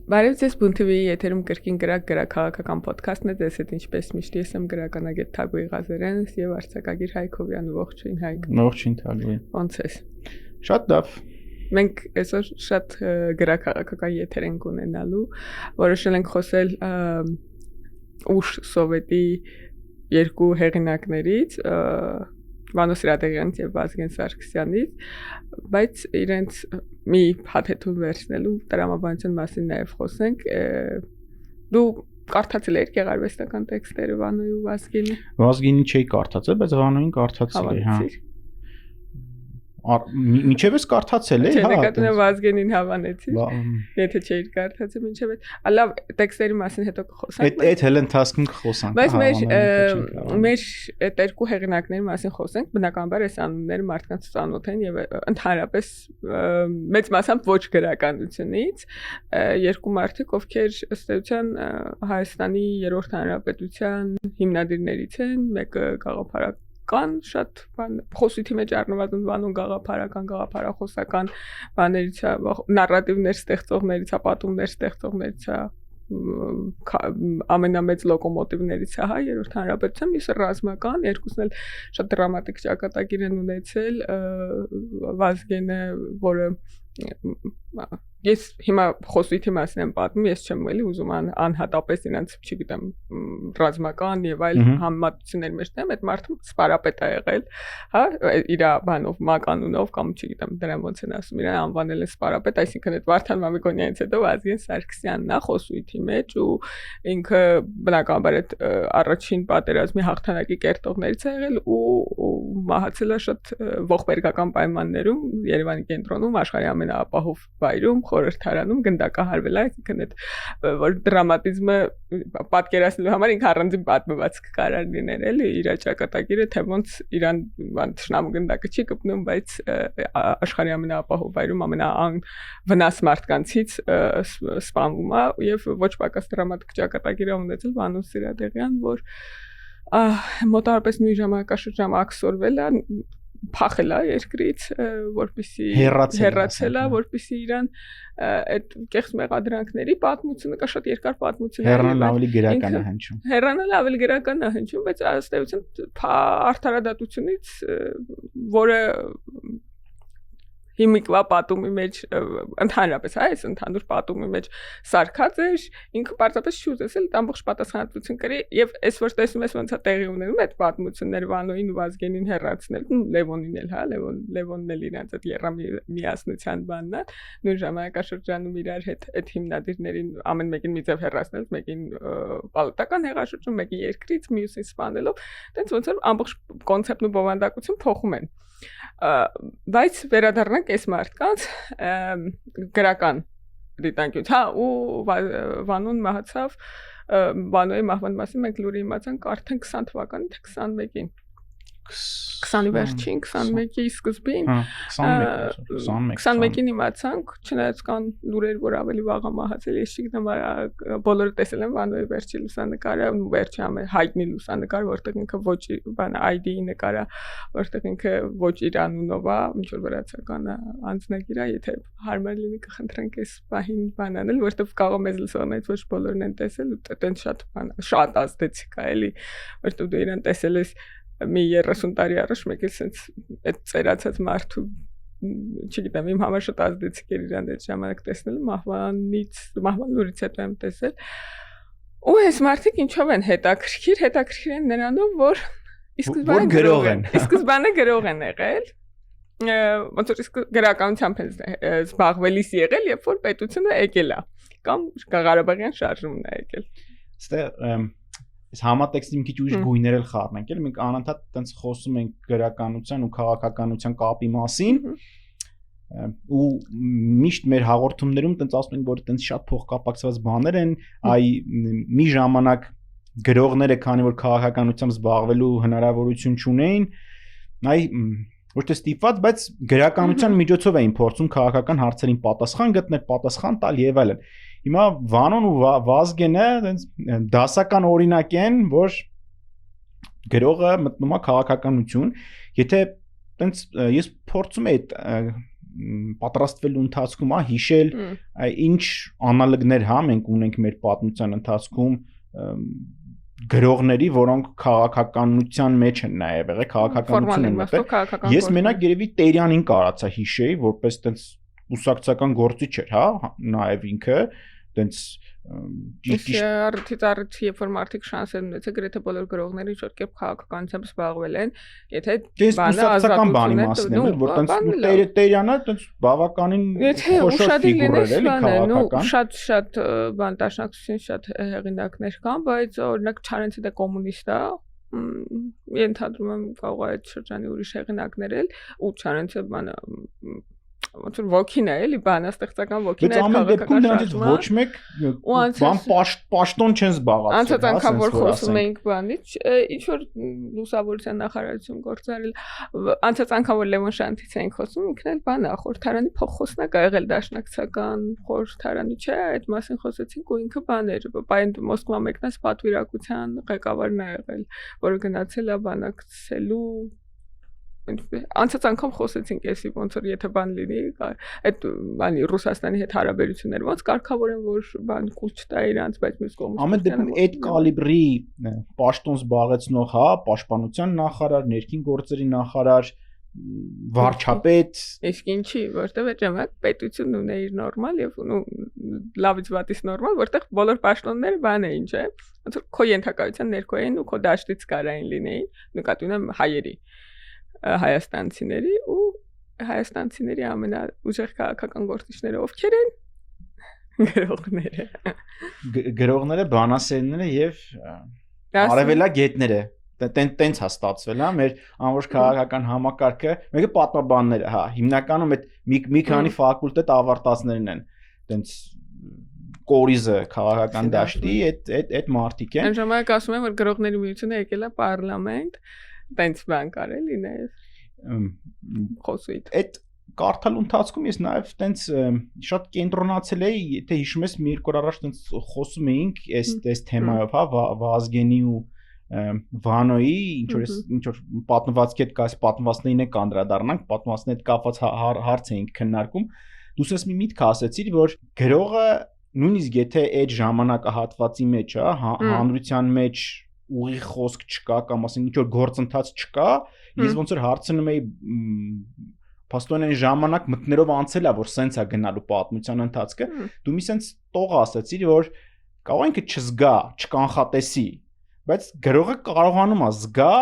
Բարև ձեզ Բուն-TV եթերում կրկին գրաքաղաքական ոդքասթն է, ձեզ հետ ինչպես միշտ ես եմ գրականագետ Թագուհի Ղազարյանս եւ արձակագիր Հայկ Հովյանը, ողջույն Հայկ։ Ողջույն Թագուհի։ Ոնց ես։ Շատ լավ։ Մենք այսօր շատ գրաքաղաքական եթեր ենք ունենալու, որոշել ենք խոսել ուշ սովետի երկու հեղինակներից Վանո Սիրադեղյանից եւ Վազգեն Սարգսյանից, բայց իրենց մի հաթեթում վերցնելու տրամաբանության մասին նաեւ խոսենք։ Դու կարդացել ես գեղարվեստական տեքստերը Վանոյի ու Վազգենի։ Վազգենի չէի կարդացել, բայց Վանոյին կարդացել էի, հա։ Մինչև ես կարդացել էի, հա։ Չնկատում եմ Վազգենին հավանեցի։ Եթե չէիր կարդացել մինչև այդ, լավ, տեքստերի մասին հետո կխոսանք։ Այդ հել ընթացքում կխոսանք։ Բայց մեր այդ երկու հեղինակների մասին խոսենք, բնականաբար այս անունները մարդկանց ծանոթ են եւ ընդհանրապես մեծ մասամբ ոչ գրականությունից երկու մարդիկ, ովքեր ըստ էության Հայաստանի երրորդ հանրապետության հիմնադիրներից են, մեկը գաղափարական շատ բան խոսիթի մեջ առնվազն Վանոն գաղափարախոսական բաներից է, նարատիվներ ստեղծողներից է, պատումներ ստեղծողներից է, ամենամեծ լոկոմոտիվներից է, հա, երրորդ հանրապետության, մյուսը ռազմական, երկուսն էլ շատ դրամատիկ ճակատագիր են ունեցել, Վազգենը, որը ես հիմա խոսիթի մասին եմ պատմում, ես չեմ էլի ուզում անհատապես իրենց, չգիտեմ, ռազմական եւ այլ համեմատությունների մեջ դեմ, այդ մարդը սպարապետ է եղել, հա, իր բանով, մականունով կամ չգիտեմ, դրան ոնց են ասում, իրան անվանել են սպարապետ, այսինքն այդ Վարդան Մամիկոնյանից հետո Վազգեն Սարգսյանն է խոսիթի մեջ ու ինքը բնականաբար այդ առաջին պատերազմի հաղթանակի կերտողներից է եղել ու մահացել է շատ ողբերգական պայմաններում Երևանի կենտրոնում, աշխարհի ամենաապահով վայրում, խորհրդարանում գնդակահարվել է, այսինքն այդ որ դրամատիզմը պատկերացնելու համար ինքը առանձին պատմվածք կարար լինել, էլի իր ճակատագիրը, թե ոնց իրան թշնամու գնդակը չի կպնում, բայց աշխարհի ամենաապահով վայրում ամենավնաս մարդկանցից սպանվում է եւ ոչ պակաս դրամատիկ ճակատագիր է ունեցել Վանո Սիրադեղյան, որ մոտավորապես նույն ժամանակաշրջանում աքսորվել է, փախել է երկրից, որպեսզի հեռացել է, որպեսզի իրան այդ կեղծ մեղադրանքների պատմությունը կա շատ երկար պատմություն է։ Հեռանալ ավելի գրական է հնչում։ Հեռանալ ավելի գրական է հնչում, բայց ըստ էության արդարադատությունից, որը հիմիկվա պատումի մեջ ընդհանրապես այս ընդհանուր պատումի մեջ սարքած էր, ինքը պարզապես շուտեցել ամբողջ պատասխանատվություն կրի եւ այս որ տեսնում ես ոնց է տեղի ունենում այդ պատմությունները Վանոյին ու Վազգենին հեռացնել, Լևոնին էլ, հա, Լևոնն էլ իրենց այդ երամիասնության բանն է, նույն ժամանակաշրջանում իրար հետ այդ հիմնադիրներին ամեն մեկին միձև հեռացնել, մեկին պոլիտիկական հեղաշրջում, մեկի երկրից, մյուսին սպանելով, տենց ոնց որ ամբողջ կոնցեպտն ու բովանդակություն փոխում են։ Բայց վերադառնանք այս մարդկանց գրական դիտանկյունից, հա, ու Վանոն մահացավ, Վանոյի մահվան մասին մենք լուրը իմացանք արդեն 20 թվականին, թե 21-ին, 20-ի վերջին, 21-ի սկզբին, 21-ին իմացանք, չնայած կան լուրեր, որ ավելի վաղ մահացել, ես չգիտեմ, բոլորը տեսել են Վանոյի վերջի լուսանկարը, վերջի հայտնի լուսանկար, որտեղ ինքը ոչ ID-ի նկար է, որտեղ ինքը ոչ իր անունով է, ինչ որ վրացական անձնագիր է, եթե հարմար լինի կխնդրենք այս պահին բան անել, որտեղ կարող մեզ լսողներից ոչ բոլորն են տեսել, ու տենց շատ ազդեցիկ է, էլի, որտեղ դու իրան տեսել ես մի 30 տարի առաջ մեկ էլ sense այդ ծերացած մարդու չգիտեմ իմ համար շատ ազդեցիկ էր իրան այդ ժամանակ տեսնելը մահվան լուրից հետո եմ տեսել ու այս մարդիկ ինչով են հետաքրքիր են նրանով որ սկզբանե գրող են եղել ոնց որ գրականությամբ են զբաղվելիս եղել երբ որ պետությունը եկել է կամ Ղարաբաղյան շարժումն է եկել այստեղ Այս համատեքստի մի քիչ ուրիշ գույներ էլ խառնենք, էլի մենք անընդհատ տենց խոսում ենք գրականության ու քաղաքականության կապի մասին ու միշտ մեր հաղորդումներում տենց ասում ենք, որ տենց շատ փոխկապակցված բաներ են, այ մի ժամանակ գրողները, քանի որ քաղաքականությամբ զբաղվելու հնարավորություն չունեին, այ ոչ թե ստիպված, բայց գրականության միջոցով էին փորձում քաղաքական հարցերին պատասխան գտնել, պատասխան տալ եւ այլն։ Հիմա Վանոն ու Վազգենը դասական օրինակ են, որ գրողը մտնում է քաղաքականություն, եթե տենց ես փորձում եմ պատրաստվելու ընթացքում հիշել ինչ անալոգներ մենք ունենք մեր պատմության ընթացքում գրողների, որոնք քաղաքականության մեջ են նաև եղել, քաղաքականություն են մտել։ Ես մենակ երևի Տերյանին կարացա հիշեի, որպես տենց ուսակցական գործիչ էր, նաև ինքը, տենց Արդյոք երբ որ մարդիկ շանս են ունեցել, գրեթե բոլոր գրողները ինչ-որ կերպ քաղաքականությամբ զբաղվել են, եթե բանը ազատությունն է, որ տենց Տերյանը տենց բավականին խոշոր ֆիգուր էր, էլի քաղաքական։ Շատ բան տաշնակցություն շատ հեղինակներ կան, բայց օրինակ Չարենցը դե կոմունիստ է, ենթադրում եմ կարող է այդ շրջանի ուրիշ հեղինակներ էլ, ու Չարենցը բանը ոնց որ ոգին է, էլի բանաստեղծական ոգին է քաղաքական շարժման։ Ոչ մեկ բան պաշտոն չեն զբաղացել։ Անցած անգամ որ խոսում էինք բանից, ինչ որ լուսավորության նախարարություն գործարել, անցած անգամ որ Լևոն Շանթից էինք խոսում, ինքն էլ բան է, խորհրդարանի փոխխոսնակ ա եղել դաշնակցական խորհրդարանի, չէ, այդ մասին խոսեցինք ու ինքը բան էր, բայց Մոսկվա մեկնած պատվիրակության ղեկավարն ա եղել, որը գնացել է բանակցելու Անցած անգամ խոսեցինք էսի ոնց որ եթե բան լինի, այդ բանի Ռուսաստանի հետ հարաբերությունները ոնց կարգավորեն, որ բան կուլ չտա իրանց, բայց մյուս կողմից ամեն դեպքում այդ կալիբրի պաշտոն զբաղեցնող, պաշտպանության նախարար, ներքին գործերի նախարար, վարչապետ, իսկ ինչի, որտեղ է ժամանակ պետությունն ունի իր նորմալ եւ լավից վատից նորմալ, որտեղ բոլոր պաշտոնները բան էին, չէ՞, ոնց որ քո ենթակայության ներքո էին ու քո դաշտից կարային լինեին, նկատի ունեմ հայերի հայաստանցիների ու հայաստանցիների ամենաուժեղ քաղաքական գործիչները ովքեր են գրողները գրողները, բանասերները եւ արևելագետները տենց հա ստացվել մեր անորոշ քաղաքական համակարգը մեկը պատմաբանները հիմնականում այդ մի քանի ֆակուլտետ ավարտածներն են տենց կորիզը քաղաքական դաշտի այդ մարդիկ են այն ժամանակ ասում են որ գրողների միությունը եկել է պարլամենտ տենց բան կարելի նաև խոսույթ այդ կարդալու ընթացքում ես նաև տենց շատ կենտրոնացել էի եթե հիշում ես մի երկու օր առաջ տենց խոսում էինք այս թեմայով Վազգենի ու Վանոյի ինչ որ պատմվածքի հետ կաս պատմվածներին է կանդրադառնանք պատմվածքների հետ կապված հարց էինք քննարկում դուս ես մի միտք ասեցիր որ գրողը նույնիսկ եթե այդ ժամանակահատվածի մեջ հանրության մեջ ուղիղ խոսք չկա կամ ասենք ինչ որ գործընթաց չկա ես ոնց որ հարցնում էի փաստորեն այն ժամանակ մտներով անցել է որ սենց է գնալու պատմության ընթացքը դու մի սենց տող ասացիր որ կարող ինքը չզգա չկանխատեսի բայց գրողը կարողանում է զգա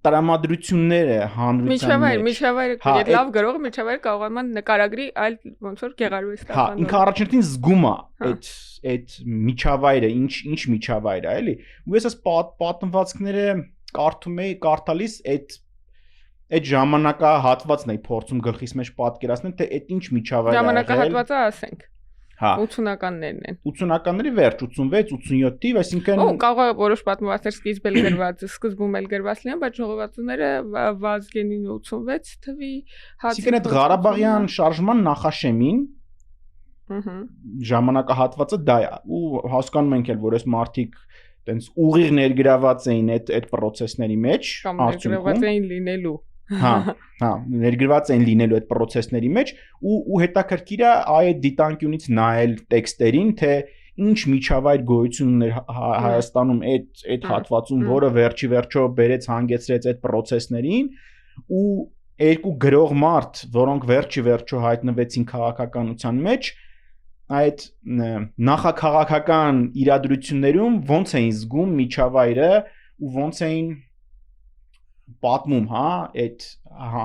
տրամադրությունները հանրության մեջ միջավայրը լավ գրողը միջավայրը կարողանում է նկարագրի այլ ոնց որ գեղարվեստական ինքը առաջին զգում է այդ միջավայրը ինչ միջավայր է էլի ու ես այս պատմվածքները կարդում էի կարդալիս այդ ժամանակահատվածն էի փորձում գլխիս մեջ պատկերացնել թե այդ ինչ միջավայր է ժամանակահատվածը ասենք 80-ականներն են 80-ականների վերջ 86 87 թիվ այսինքն կարող է որոշ պատմվածքներ սկիզբել գրված սկզբում էլ գրված լինեն բայց ժողովածուները Վազգենին 86 թվի այսինքն այդ Ղարաբաղյան շարժման նախաշեմին ժամանակահատվածը դա է ու հասկանում ենք էլ որ այս մարդիկ տենց ուղիղ ներգրաված էին այդ process-ների մեջ կամ ներգրաված էին լինելու ներգրաված են լինելու այդ process-ների մեջ ու հետաքրքիր է այդ դիտանկյունից նայել տեքստերին թե ինչ միջավայր գոյություն ուներ Հայաստանում այդ հատվածում որը վերջի վերջո բերեց հանգեցրեց այդ process-ներին ու երկու գրող մարդ որոնք վերջի վերջո հայտնվեցին քաղաքականության մեջ այդ նախաքաղաքական իրադրություններում ոնց էին զգում միջավայրը ու ոնց էին պատմում, այդ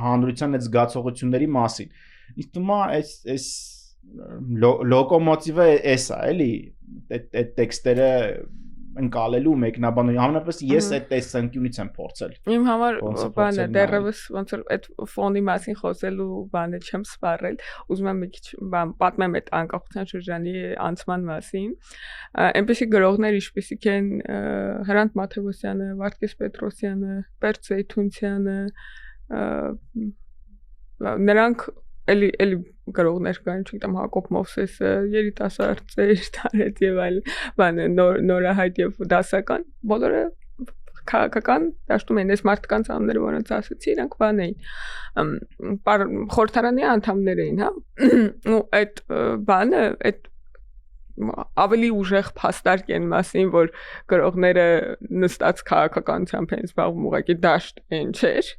հանրության այդ զգացողությունների մասին։ Իսկ դու այս լոկոմոտիվը էս է, էլի, այդ տեքստերը ընկալելու մեկնաբանելու համենապես ես այդ տեսանկյունից եմ փորձել։ Իմ համար բանը դեռևս ոնց որ այդ ֆոնի մասին խոսելու բանը չեմ սպառել, ուզում եմ մի քիչ բան պատմեմ այդ անկախության շրջանի անցման մասին։ Այնպեսի գրողներ ինչպիսիք են Հրանտ Մաթևոսյանը, Վարդգես Պետրոսյանը, Պերճ Զեյթունցյանը, նրանք էլի գրողներ կան, չգիտեմ Հակոբ Մովսեսը, երիտասարդ Տարեց եւ այլ բանը նորահայտ եւ դասական բոլորը քաղաքական դաշտում են այս մարդկանց անունները, որոնց ասացի, իրանք բան էին խորհրդարանի անդամներ էին, հա, ու այդ բանը, այդ ավելի ուժեղ փաստարկ են մասին, որ գրողները նստած քաղաքականությամբ են զբաղվում, ուղղակի դաշտ են չէր,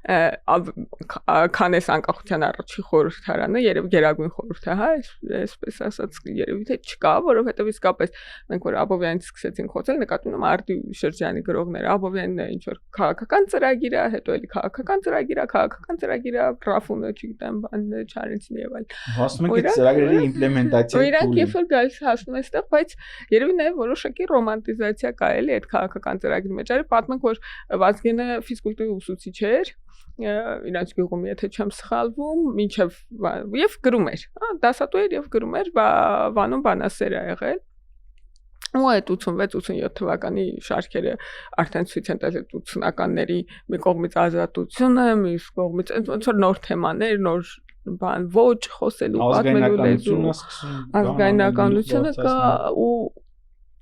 քան այս անկախության առաջի խորհրդարանը, երևի գերագույն խորհուրդը, հա, այսպես ասած, երևի թե չկա, որովհետև իսկապես մենք որ Աբովյանից սկսեցինք խոսել, նկատի ունեմ Արդի շրջանի գրողները, Աբովյանն է ինչ որ քաղաքական ծրագիր է, հետո էլի քաղաքական ծրագիր է, Ռաֆունը, չգիտեմ, բանը Չարենցինը եւ այլ։ Հասնում ենք այդ ծրագրերի իմպլեմենտացիա։ Իրանք երբ որ գալիս հասնում է այստեղ, բայց երևի նաեւ որոշակի ռոմանտիզացիա կա էլի այդ քաղաքական ծրագրի մեջ։ Արի պատմենք, որ Վազգենը ֆիզկուլտուրի ուսուցիչ էր, իրանց գյուղում եթե չեմ սխալվում, մինչև եւ գրում էր, դասատու էր եւ գրում էր, Վանում բանասեր է եղել։ Ու այդ 86-87 թվականի շարքերը արդեն ցույց են տալիս 80-ականների մի կողմից ազատությունը, մյուս կողմից ոնց որ նոր թեմաներ, նոր բան ոչ խոսելու, պատմելու լեզու, ազգայնականությունը կա ու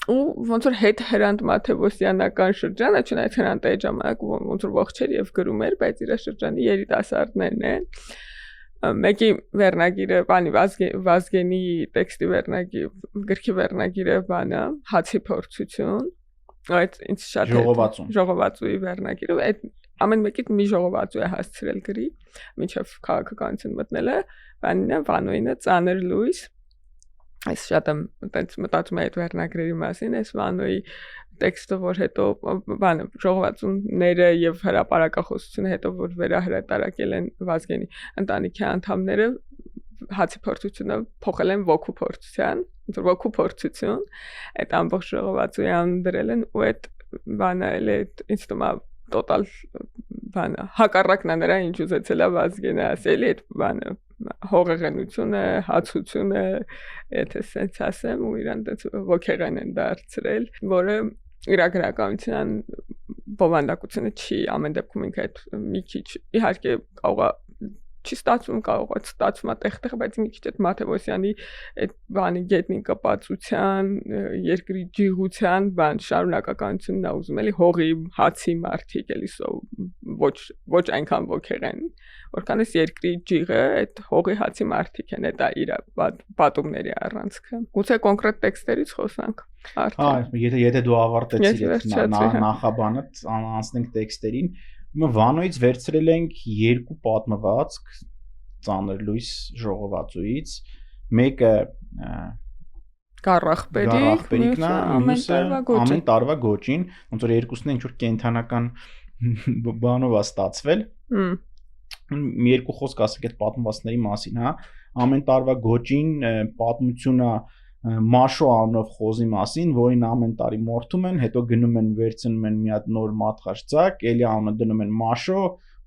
ոնց որ հետ Հրանտ Մաթեոսյանական շրջանը, չնայած Հրանտը այդ ժամանակ ոնց որ ողջ էր եւ գրում էր, բայց իր շրջանի երիտասարդներն են։ Մեկի վերնագիրը, բանի Վազգենի տեքստի վերնագիրը, գրքի վերնագիրը բանը, հացի փորձություն, այդ ինձ շատ ժողովածուի վերնագիրը, այդ ամեն մեկի մի ժողովածու է հասցրել գրի, մինչև քաղաքականություն մտնելը, բանինը, Վանոյինը, ծանր լույս։ Այս շատ եմ մտածում այդ վերնագրերի մասին, այս Վանոյի տեքստը, որ հետո բանը ժողովածուները եւ հրապարակախոսությունը հետո որ վերահրատարակել են Վազգենի ընտանիքի անդամները հացի փորձությունը փոխել են ոգու փորձության, ոգու փորձություն, այդ ամբողջ ժողովածուի անուն դրել են ու այդ բանը էլ այդ ինձ թվում է տոտալ բանը հակառակն է նրա ինչ ուզեցել է Վազգենը ասել այդ բանը հողեղենությունը, հացությունը, եթե սենց ասեմ, ու իրան դից ոգեղեն են դարձրել, որը իր գրականության բովանդակությունը չի, ամեն դեպքում ինքը այդ մի քիչ իհարկե կարող չի ստացվում, կարող է ստացվում տեղ-տեղ, բայց մի քիչ այդ Մաթեոսյանի այդ բանի գետնին կպածության, երկրի ջիղության, բան շարունակականությունն է ուզում էլի հողի, հացի մարդիկ էլի ոչ այնքան ոգեղեն, որքան էս երկրի ջիղը այդ հողի հացի մարդիկ են, դա իր պատումների առանցքը։ Գուցե կոնկրետ տեքստերից խոսանք։ Հա, եթե դու ավարտեցիր նախաբանը, անցնենք տեքստերին, Վանոյից վերցրել ենք երկու պատմվածք ծանր լույս ժողովածուից, մեկը Գառախպերիկն է, մյուսը ամեն տարվա գոճին, ոնց որ երկուսն ինչ որ կենթանական բանով է ստացվել։ Մի երկու խոսք ասենք այդ պատմվածքների մասին, հա, ամեն տարվա գոճին պատմությունը Մաշո անունով խոզի մասին, որին ամեն տարի մորթում են, հետո գնում են վերցնում են մի հատ նոր մատղաշ, էլի անունը դնում են Մաշո,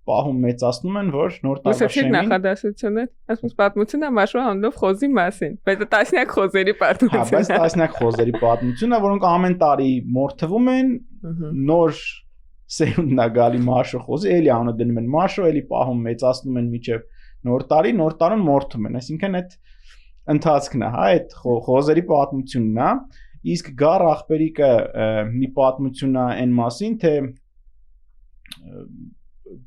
պահում մեծացնում են, որ նոր տարվա շեմին նախադասությունը, ասես պատմությունը Մաշո անունով խոզի մասին, բայց դա տասնյակ խոզերի պատմություն է։ Հա, բայց տասնյակ խոզերի պատմություն է, որոնք ամեն տարի մորթվում են, նոր սերունդն է գալի Մաշո խոզի, էլի անունը դնում են Մաշո, էլի պահում մեծացնում են մինչև նոր տարում մորթում են, այսինքն այդ ընթացքն է, հա, այդ խոզերի պատմությունն է, իսկ Գառ աղբերիկը մի պատմություն է այն մասին, թե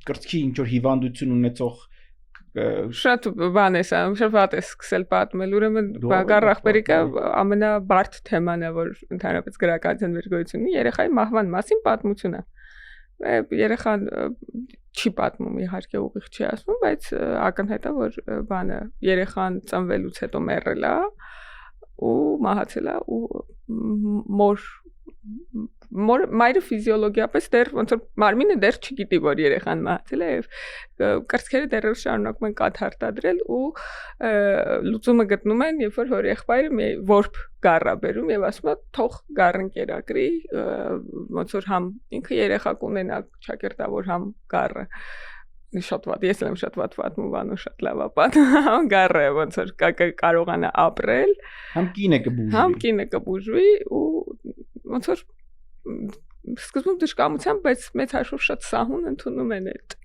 կրծքի ինչ որ հիվանդություն ունեցող շատ բան է սա, շատ վատ է սկսել պատմել, ուրեմն Գառ աղբերիկը ամենաբարդ թեման է, որ ընդհանրապես գրականության մեջ գոյություն ունի, երեխայի մահվան մասին պատմություն է։ Երեխան չի պատմում, իհարկե ուղիղ չի ասում, բայց ակնհայտ է, որ բանը երեխան ծնվելուց հետո մեռել է ու մահացել է ու մայրը ֆիզիոլոգիապես դեռ ոնց որ մարմինը դեռ չգիտի, որ երեխան մահացել է եւ կրծքերը դեռ շարունակում են կաթարտադրել ու լուծումը գտնում են, երբ որ հորեղբայրը որբ գառ է բերում եւ ասում է թող գառն կերակրի, ոնց որ համ ինքը երեխա կունենա ճակերտավոր համ գառը շատ վատ, ես եմ շատ վատ պատմում, Վանո շատ լավ է պատմում, գառը ոնց որ կարողանա ապրել, համ կինը կբուժվի ու ոնց որ սկզբում դժկամությամբ, բայց մեծ հաշվով շատ սահուն ընդունում են այդ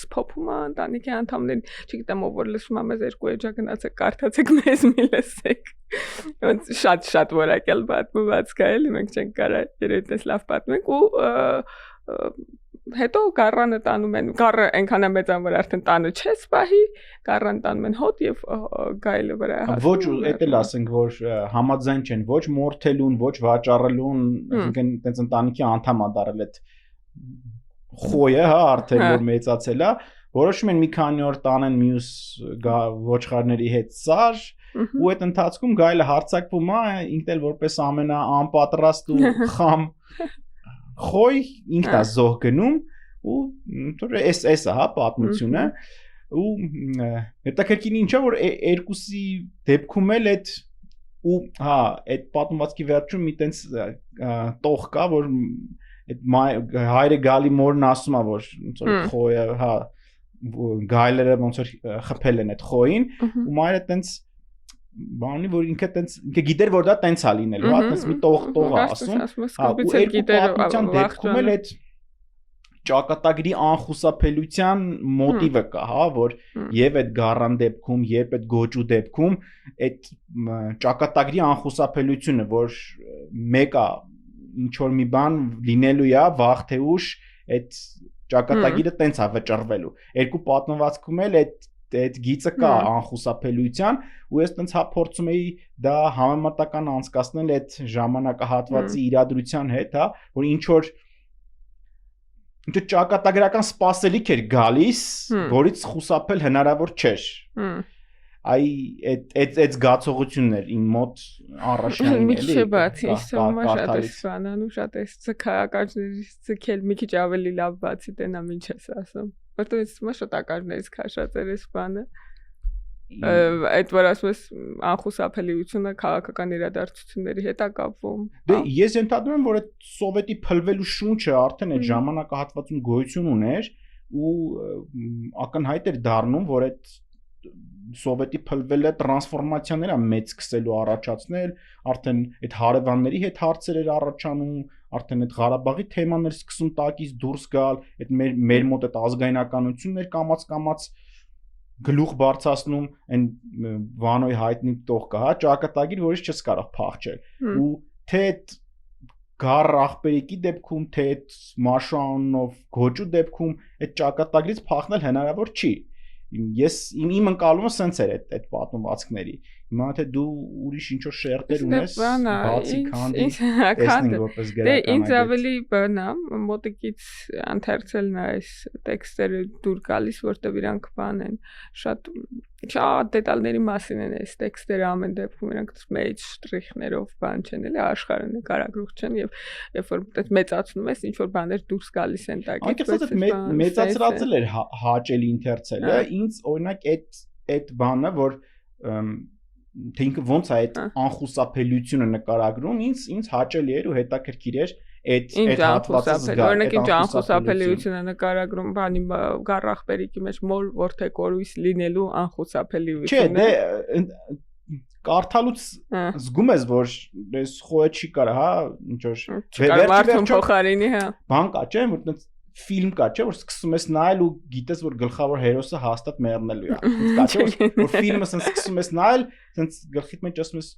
սփոփումը ընտանիքի անդամներին, չգիտեմ ով որ լսում է մեզ երկու էջա գնացեք կարդացեք մեզ մի լսեք ոնց շատ որակյալ պատմված կա էլի մենք չենք կարա երեքս լավ պատմենք ու հետո գառանը տանում են գառը այնքան մեծան որ արդեն տանը չես պահի գառան տանում են հոտ եւ գայլը վրա հասնում ոչ էդ էլ ասենք որ համաձայն չեն ոչ մորթելուն ոչ վաճառելուն այսինքն տենց ընտանիքի անդամ ադարել այդ խոյը հա արդեն որ մեծացել է որոշում են մի քանի օր տանեն մյուս ոչխարների հետ սար ու այդ ընթացքում գայլը հարցակվում է ինքն էլ որպես ամենաանպատրաստ ու խամ խոյ ինքն է զոհ գնում ու էս հա պատմությունը ու հետաքրքիր ինչա որ երկուսի դեպքում էլ այդ ու հա այդ պատմվածքի վերջում մի տենց տող կա որ այդ հայրը գալի մորն ասում է որ ոնց որ խոյը հա գայլերը ոնց որ խփել են այդ խոյին ու մայրը տենց բանի որ ինքը տենց ինքը գիտեր որ դա տենց է լինելու հա տենց մի տող է ասում հա ու երկու պատմության դեպքում էլ այդ ճակատագրի անխուսափելիության մոտիվը կա հա որ եւ այդ գառան դեպքում եւ այդ գոճու դեպքում այդ ճակատագրի անխուսափելիությունը որ մեկը ինչ որ մի բան լինելու է վաղ թե ուշ այդ ճակատագիրը տենց է վճռվելու երկու պատմվածքում էլ այդ գիծը կա անխուսափելիության ու ես տենց հա փորձում էի դա համեմատական անցկացնել այդ ժամանակահատվածի իրադրության հետ հա որ ինչ որ ճակատագրական սպասելիք էր գալիս որից խուսափել հնարավոր չէր այ այդ զգացողությունն էր իմ մոտ առաջնային էլի մի քիչ բացի սոմա շատ է սանան ու շատ է ցկակարներից ցկել մի քիչ ավելի լավ բացի տենա ինչ ես ասում որտեղ ես շատ ակարներից քաշած էր այս բանը այդ որ ասում ես անխուսափելիությունը քաղաքական իրադարձությունների հետ է կապվում դե ես ենթադրում եմ որ այդ սովետի փլվելու շունչը արդեն այդ ժամանակահատվածում գոյություն ուներ ու ակնհայտ էր դառնում որ այդ սովետի փլվելը տրանսֆորմացիաներ է մեծ սկսելու առաջացնել արդեն այդ հարևանների հետ հարցեր էր առաջանում արդեն այդ Ղարաբաղի թեմաներ սկսում տակից դուրս գալ այդ մեր մոտ այդ ազգայնականություններ կամաց գլուխ բարձրացնում այն Վանոյի հայտնի տող կա, հա, ճակատագիր, որից չես կարող փախչել։ Ու թե այդ գառ ախպերիկի դեպքում, թե այդ մաշանով գոճու դեպքում այդ ճակատագրից փախնել հնարավոր չի։ Ես իմ ընկալումը սենց էր այդ պատմվածքների։ Հիմա թե դու ուրիշ ինչ-որ շերտեր ունես, բացի քանդի, տեսնենք որպես գրական։ Դե ինձ ավելի բնա մոտիկից ընթերցելն այս տեքստերը դուր գալիս, որտեղ իրանք բան են, շատ դետալների մասին են այս տեքստերը ամեն դեպքում իրանք մեծ շտրիխներով բան չեն, էլի աշխարհը նկարագրող չեն եւ երբ որ մեծացնում ես ինչ որ բաներ դուրս գալիս են տակից, մեծացրած էր հաճելի ընթերցելը, ինձ օրինակ այդ բանը որ թե ինքը ոնց է այդ անխուսափելիությունը նկարագրում ինձ հաճելի էր ու հետաքրքիր էր այդ հատվածը զգալ օրինակ ինչ անխուսափելիությունը նկարագրում բանի գառախբերիկի մեջ մոր որթեկորույս լինելու անխուսափելիությունը չէ դե կարդալուց զգում ես որ այս խոյը չի կարա հա ինչ որ վերջի փոխարինի հա բան կա չէ որ ֆիլմ կա չէ որ սկսում ես նայել ու գիտես որ գլխավոր հերոսը հաստատ մեռնելու է կա չէ որ ֆիլմը ասես սկսում ես նայել ասես գլխիդ մեջ ասում ես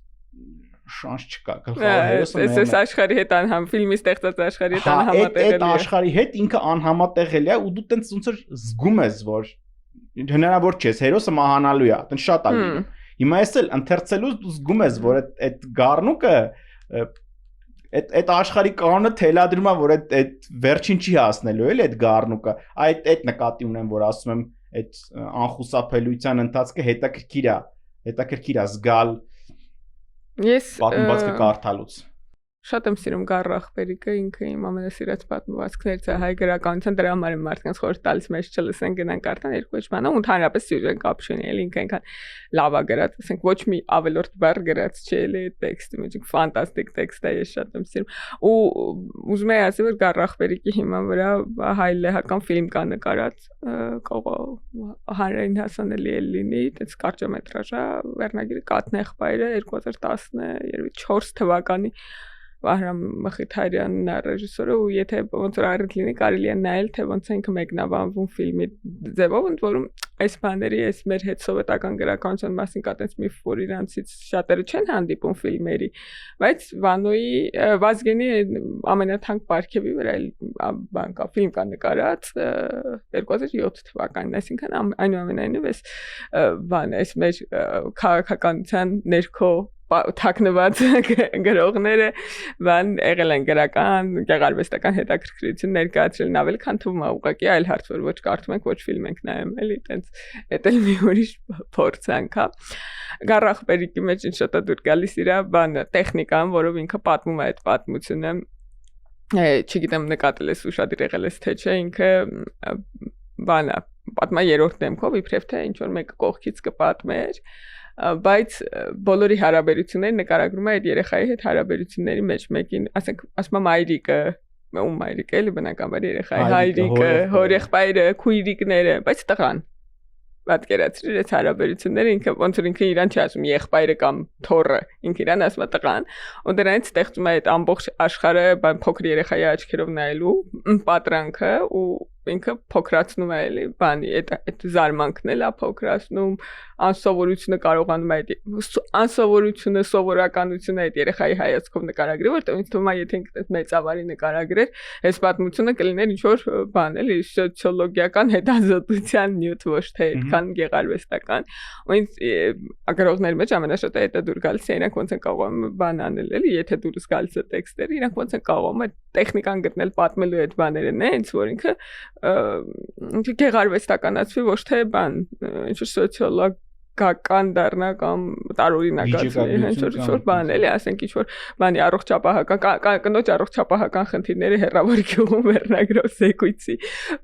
շանս չկա գլխավոր հերոսը մեռնել էս աշխարհի հետ անհամ ֆիլմի ստեղծած աշխարհի հետ անհամատեղելի է այդ աշխարհի հետ ինքը անհամատեղելի է ու դու տենց ոնց որ զգում ես որ հնարավոր չէ հերոսը մահանալու է տենց շատ է լինում հիմա ես էլ ընթերցելուց դու զգում ես որ այդ գառնուկը այդ աշխարհի կանոնը թելադրում է որ այդ վերջին չի հասնելու էլի այդ գառնուկը այդ նկատի ունեմ որ ասում եմ այդ անխուսափելիության ընթացքը հետաքրքիր է զգալ ես պատմվածքը կարդալուց շատ եմ սիրում գառախբերիկը ինքը իմ ամենասիրած պատմվածքներից է հայ գրականության դրա համար եմ մարդկանց խորհուրդ տալիս մեզ չլսեն գնան կարդան երկու էջ բանը ու ընդհանրապես սյուժեն կապ չունի էլի ինքը այնքան լավ է գրած ասենք ոչ մի ավելորդ բառ գրած չէ էլի տեքստի մեջ ֆանտաստիկ տեքստ է ես շատ եմ սիրում ու ուզում եմ ասել որ գառախբերիկի հիման վրա հայ լեհական ֆիլմ կա նկարած հանրային հասանելի է լինի այդպես կարճամետրաժ է վերնագիրը Կաթն եղբայրը 2014 թվականի Վահրամ Մխիթարյանն է ռեժիսորը ու եթե ոնց որ առիթ լինի կարելի է նայել թե ոնց է ինքը մեկնաբանվում ֆիլմի ձևով ընդ որում այս բաների այս մեր հետ սովետական գրականության մասին կա տես միֆ որ իրանցից շատերը չեն հանդիպում ֆիլմերի բայց Վանոյի Վազգենի ամենաթանկ պարգևի վրա բան կա ֆիլմ կա նկարած 2007 թվականին այսինքն այնուամենայնիվ այս մեր քաղաքականության ներքո թաքնված գրողները բան եղել են գրական գեղարվեստական հետաքրքրություն ներկայացրել ավելի քան թվում է ուղղակի այլ հարց որ ոչ կարդում ենք ոչ ֆիլմ ենք նայում էլի այտենց էտել մի ուրիշ փորձանք հա Գարախբերիկի մեջ ինչ շատ է դուր գալիս իր բանը տեխնիկան որով ինքը պատմում է այդ պատմությունը չգիտեմ նկատել ես ուշադիր եղել ես թե չէ ինքը բանը պատմա երրորդ դեմքով իբրև թե ինչ որ մեկը կողքից կպատմեր բայց բոլորի հարաբերությունները նկարագրում է այդ երեխայի հետ հարաբերությունների մեջ մեկին ասենք ասում եմ մայրիկը ում մայրիկը էլի բնականաբար երեխայի հայրիկը հորեղբայրը քույրիկները բայց տղան պատկերացրիր այս հարաբերությունները ինքը ոնց որ ինքը իրան չի ասում եղբայրը կամ թոռը ինքը իրան ասում է տղան ու դրանից ստեղծում է այդ ամբողջ աշխարհը փոքր երեխայի աչքերով նայելու պատրանքը ու ինքը փոքրացնում է էլի բանի այդ զարմանքն էլ է փոքրացնում անսովորությունը կարողանում է այդ անսովորությունը սովորականությունը այդ երեխայի հայացքով նկարագրի որտեղ ինձ թվում է եթե ինքը մեծավարի նկարագրեր այս պատմությունը կլիներ ինչ որ բան էլի սոցիոլոգիական հետազոտության նյութ ոչ թե այդքան գեղարվեստական ու ինձ ագրողների մեջ ամենաշատը դա դուր գալիս է իրանք ոնց են կարողանում բան անել էլի եթե դուրս գալիս է տեքստերը իրանք ոնց են կարողանում այդ տեխնիկան գտնել պատմելու այդ բաները նենց որ ինքը ինքը գեղարվեստականացվի ոչ թե բան ինչ որ սոցիոլոգական դառնա կամ տարօրինակացվի հենց որ բան էլի ասենք ինչ որ բանի առողջապահական կնոջ առողջապահական խնդիրները հեռավոր գյուղում վերնագրով զեկույցի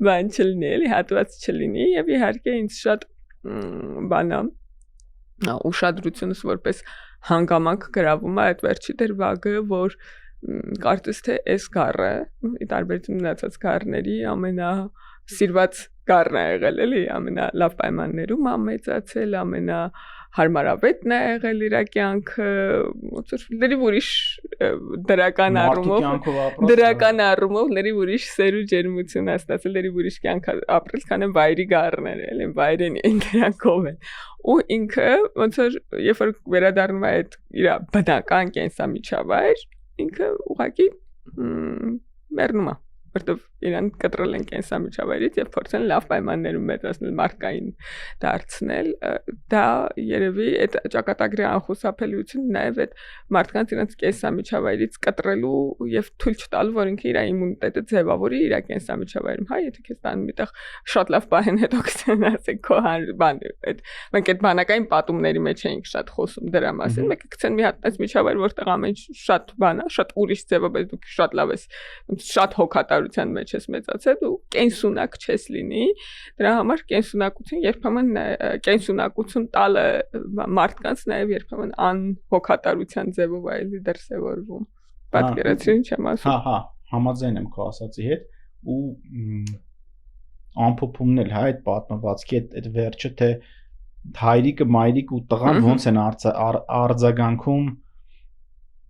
բան չլինի էլի հատված չլինի եւ իհարկե ինձ շատ բանա ուշադրությունս որպես հանգամանք գրավում է այդ վերջի դրվագը որ կարծես թե այս գառը ի տարբերություն մնացած գառների ամենասիրված գառն է եղել էլի ամենալավ պայմաններում ամեծացել ամենահարմարավետն է եղել իր կյանքը ոնց որ լրիվ ուրիշ դրական առումով լրիվ ուրիշ սեր ու ջերմություն է ստացել լրիվ ուրիշ կյանք ապրել քան վայրի գառներ էլի վայրենի են դրանքով են ու ինքը ոնց որ երբ որ վերադառնում է այդ իր բնական կենսամիջավայր ինքը ուղղակի մեռնում է որտեվ իրան կտրել են կենսամիջավայրից եւ փորձեն լավ պայմաններում մեծացնել մարդկային դարձնել դա երևի այդ ճակատագրի անխուսափելիությունը նաեւ այդ մարդկանց իրենց կենսամիջավայրից կտրելու եւ թույլ չտալու որ ինքը իր իմունիտետը ձևավորի իր կենսամիջավայրում հա եթե քեզ տան միտեղ շատ լավ բան հետո կսենացեք քո բան այդ մենք այդ բանակային պատումների մեջ էինք շատ խոսում դրա մասին մեկը գցեն մի հատ այս միջավայր որտեղ ամեն ինչ շատ բան է շատ ուրիշ ձևով է դու շատ լավ ես շատ հոգատարության մեջ ես մեծացել ու կենսունակ չես լինի դրա համար կենսունակություն երբեմն կենսունակություն տալը մարդկանց նաև երբեմն անհոգատարության ձևով այլի դրսևորվում պատկերացրին չեմ ասում հա համաձայն եմ քո ասացի հետ ու ամփոփումն էլ հա այդ պատմվածքի այդ վերջը թե հայրիկը մայրիկ ու տղան ոնց են արձագանքում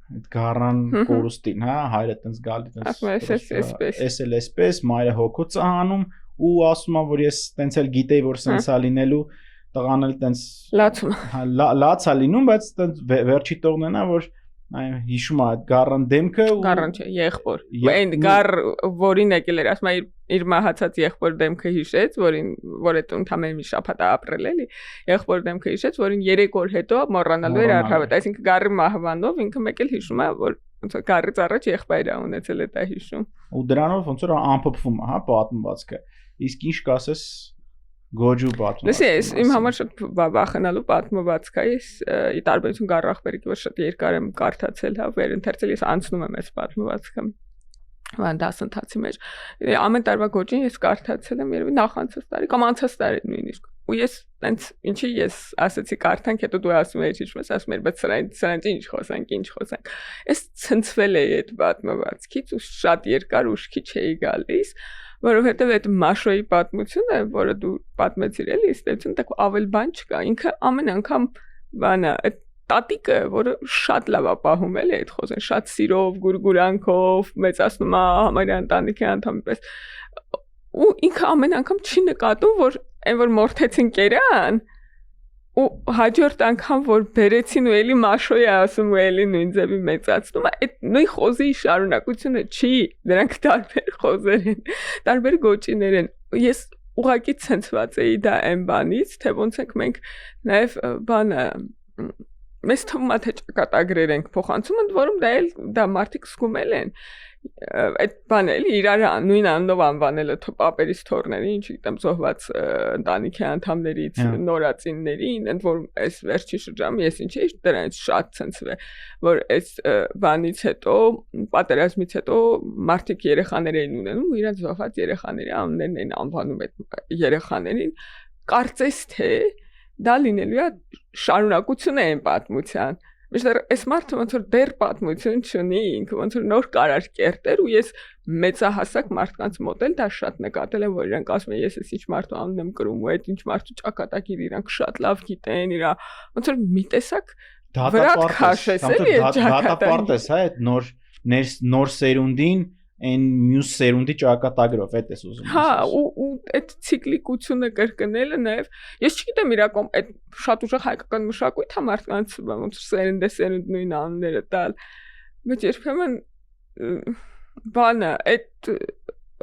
այդ գառան կորուստին, հա, հայրը տենց գալի տենց էսել էսպես, մայրը հոգոց է հանում ու ասում է որ ես տենց էլ գիտեի որ սենց է լինելու, տղան էլ տենց լաց է լինում, բայց տենց վերջի տողնն է որ հիշում է այդ գառան դեմքը ու գառան չէ, եղբոր։ Այն գառ որին եկել էր, ասում է իր մահացած եղբոր դեմքը հիշեց, որ այդ ընդամենը մի շաբաթ ապրել էլի, եղբոր դեմքը հիշեց, որին 3 օր հետո մոռանալու էր առհավետ, այսինքն գառի մահվանով ինքը մեկ էլ հիշում է, որ ոնց է գառից առաջ եղբայրը ունեցել է դա հիշում։ Ու դրանով ոնց որ ամփոփվում է, հա, պատմվածքը։ Իսկ ինչ կասես Գոջու պատմվածքը։ Լսես, իմ համար շատ վախենալու պատմվածք է, ի տարբերություն Գարախբերիկի, որ շատ երկար եմ կարդացել, հա, վերընթերցել, ես անցնում եմ այս պատմվածքը։ Վան դասընթացի մեջ ամեն տարվա Գոջին ես կարդացել եմ երևի նախանցած տարի կամ անցած տարի նույնիսկ ու ես տենց ինչի ես ասացի կարդանք հետո դու ասում ես ինչ ես ասում ես բայց սրանից ինչ խոսանք ես ցնցվել էի այդ պատմվածքից ու շատ երկար ուշքի չէի գալիս որովհետև այդ Մաշոյի պատմությունը որը դու պատմեցիր էլի ստեցին տակ ավել բան չկա ինքը ամեն անգամ բանա այդ տատիկը, որը շատ լավ է պահում էլի այդ խոզեն, շատ սիրով, գուրգուրանքով, մեծացնում է համարյա ընտանիքի անդամի պես։ Ու ինքը ամեն անգամ չի նկատում, որ այն որ մորթեցին կերան, ու հաջորդ անգամ որ բերեցին ու էլի մաշոյ է ասում ու էլի նույն ձևի մեծացնում է, այդ նույն խոզի շարունակությունը չի, դրանք տարբեր խոզեր են, տարբեր գոճիներ են։ Ես ուղղակի ցնցված էի դա այն բանից, թե ոնց ենք մենք նաև բանը մեզ թվում է թե ճակատագրեր ենք փոխանցում, ընդ որում դա մարդիկ զգում են այդ բանը էլի իրար նույն անունով անվանելը պապերից թորներին, չգիտեմ, զոհված ընտանիքի անդամներից, նորածիններին, ընդ որում այս վերջի շրջանում ես ինչ էի դրանից շատ ցնցվել, որ այս բանից հետո, պատերազմից հետո մարդիկ երեխաներ էին ունենում ու իրենց զոհված երեխաների անուններն էին անվանում այդ երեխաներին, կարծես թե դա լինելու է շարունակություն է այն պատմության։ Միշտ այս մարդը ոնց որ դեռ պատմություն չունի, ինքը ոնց որ նոր կարար կերտեր ու ես մեծահասակ մարդկանց մոտ էլ դա շատ նկատել եմ, որ իրանք ասում են ես էս ինչ մարդու անուն եմ կրում ու այդ ինչ մարդու ճակատագիր իրանք շատ լավ գիտեն, իրա ոնց որ մի տեսակ վրատ քաշես էլի այդ ճակատագիրը, հա, այդ նոր սերունդին այն մյուս սերունդի ճակատագրով այդ էս ուզում։ Հա, ու այդ ցիկլիկությունը կրկնելը նաև ես չգիտեմ իրականում այդ շատ ուժեղ հայկական մշակույթ է մարդկանց ոնց սերունդ նույն անունները տալ, բայց երբեմն բանը այդ